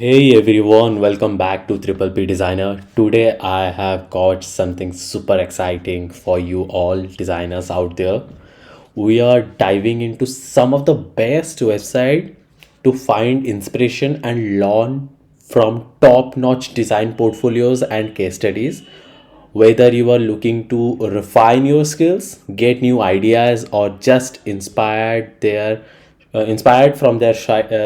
Hey everyone, welcome back to Triple P Designer. Today I have got something super exciting for you all designers out there. We are diving into some of the best website to find inspiration and learn from top-notch design portfolios and case studies. Whether you are looking to refine your skills, get new ideas, or just inspired from their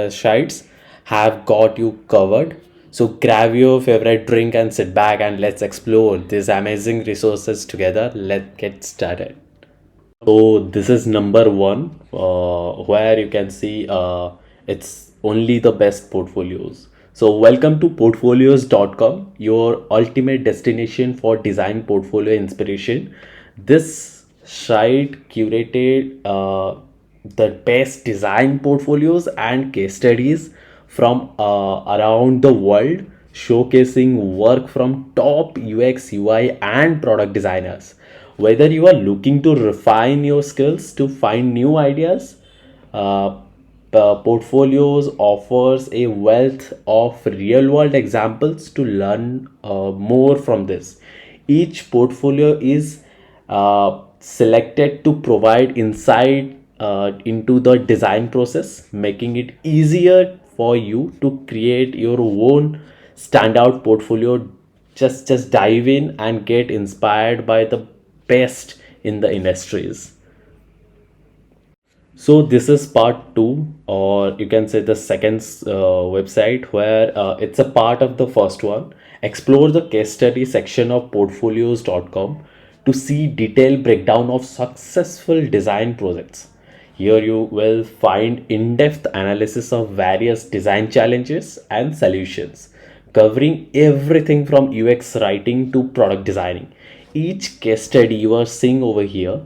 sites, have got you covered. So grab your favorite drink and sit back and let's explore these amazing resources together. Let's get started. So this is number one, where you can see it's only the best portfolios. So welcome to portfolios.com, your ultimate destination for design portfolio inspiration. This site curated the best design portfolios and case studies from around the world, showcasing work from top UX, UI, and product designers. Whether you are looking to refine your skills to find new ideas, uh, portfolios offers a wealth of real world examples to learn more from this. Each portfolio is selected to provide insight into the design process, making it easier for you to create your own standout portfolio. Just dive in and get inspired by the best in the industries. So this is part two, or you can say the second website, where it's a part of the first one. Explore the case study section of portfolios.com to see detailed breakdown of successful design projects. Here you will find in-depth analysis of various design challenges and solutions, covering everything from UX writing to product designing. Each case study you are seeing over here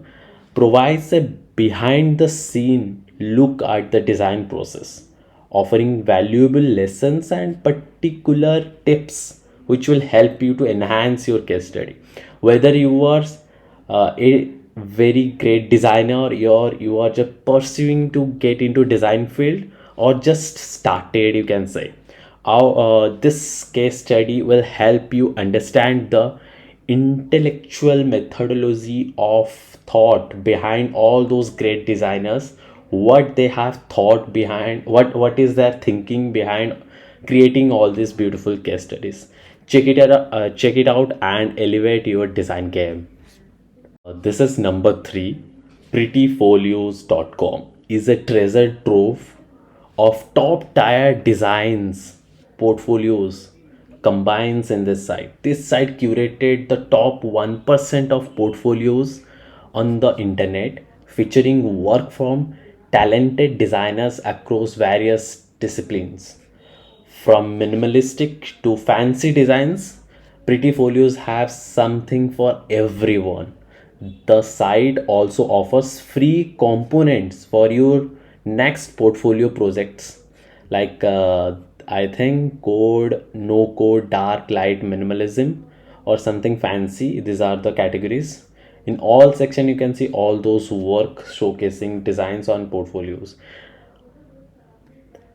provides a behind the scene look at the design process, offering valuable lessons and particular tips which will help you to enhance your case study. Whether you are a very great designer, or you are just pursuing to get into design field, or just started, you can say, this case study will help you understand the intellectual methodology of thought behind all those great designers, what they have thought behind, what is their thinking behind creating all these beautiful case studies. Check it out and elevate your design game. This is number three. Prettyfolios.com is a treasure trove of top tier designs portfolios combines in this site. This site curated the top 1% of portfolios on the internet, featuring work from talented designers across various disciplines. From minimalistic to fancy designs, Pretty Folios have something for everyone. The site also offers free components for your next portfolio projects, like I think code, no code, dark, light, minimalism, or something fancy. These are the categories. In all section, you can see all those work showcasing designs on portfolios,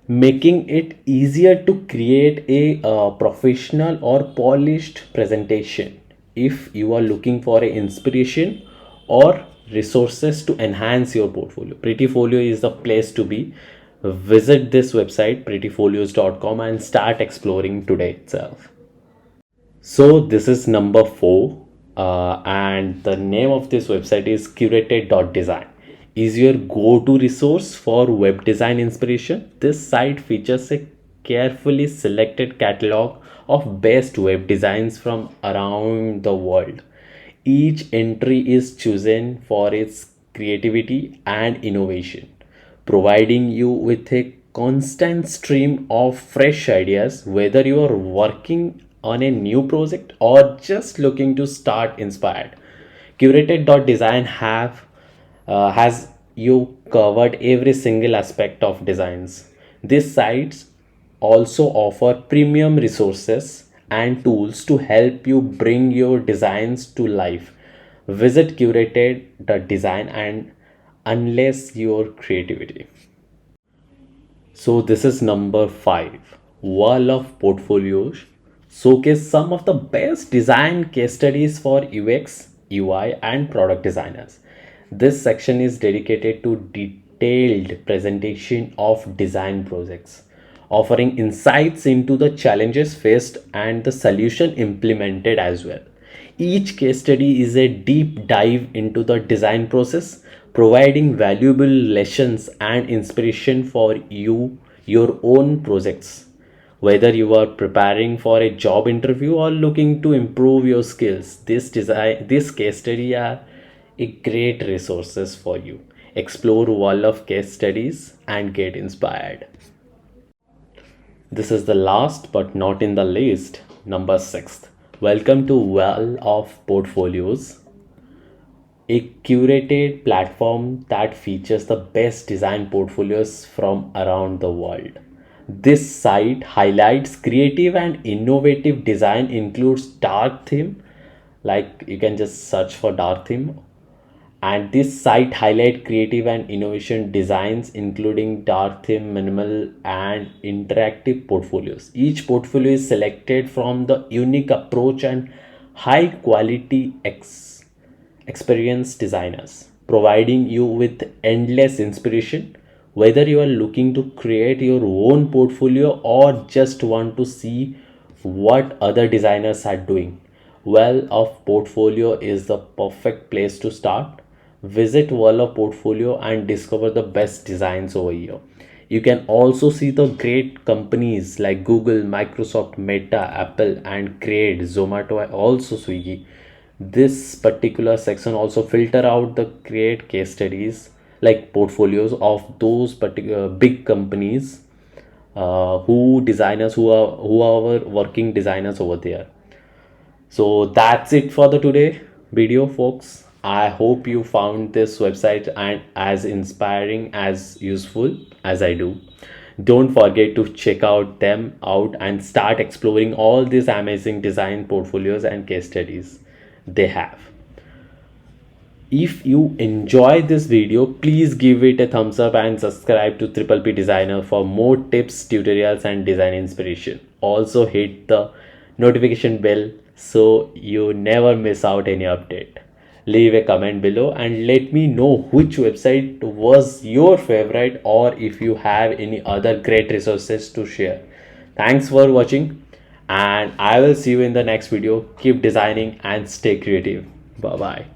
making it easier to create a professional or polished presentation. If you are looking for a inspiration or resources to enhance your portfolio, Prettyfolio is the place to be. Visit this website prettyfolios.com and start exploring today itself. So this is number four, and the name of this website is curated.design. Is your go-to resource for web design inspiration. This site features a carefully selected catalog of best web designs from around the world. Each entry is chosen for its creativity and innovation, providing you with a constant stream of fresh ideas. Whether you are working on a new project or just looking to start inspired, curated.design have has you covered every single aspect of designs. These sites also offer premium resources and tools to help you bring your designs to life. Visit curated.design and unleash your creativity. So this is number five. wall of portfolios showcase some of the best design case studies for UX, UI, and product designers. This section is dedicated to detailed presentation of design projects, offering insights into the challenges faced and the solution implemented as well. Each case study is a deep dive into the design process, providing valuable lessons and inspiration for your own projects. Whether you are preparing for a job interview or looking to improve your skills, this case study are a great resources for you. Explore wall of case studies and get inspired. This is the last but not in the least, number 6. Welcome to Well of Portfolios, a curated platform that features the best design portfolios from around the world. This site highlights creative and innovative design, includes dark theme, like you can just search for dark theme, and this site highlight creative and innovation designs including dark theme, minimal, and interactive portfolios. Each portfolio is selected from the unique approach and high quality experienced designers, providing you with endless inspiration. Whether you are looking to create your own portfolio or just want to see what other designers are doing, Well of Portfolio is the perfect place to start. Visit Well of Portfolio and discover the best designs over here. You can also see the great companies like Google, Microsoft, Meta, Apple, and Create, Zomato, and also Swiggy. This particular section also filter out the create case studies like portfolios of those particular big companies, who are our working designers over there. So that's it for the today video, folks. I hope you found this website and as inspiring as useful as I do. Don't forget to check out them out and start exploring all these amazing design portfolios and case studies they have. If you enjoy this video, please give it a thumbs up and subscribe to Triple P Designer for more tips, tutorials, and design inspiration. Also hit the notification bell so you never miss out any update. Leave a comment below and let me know which website was your favorite or if you have any other great resources to share. Thanks for watching and I will see you in the next video. Keep designing and stay creative. Bye bye.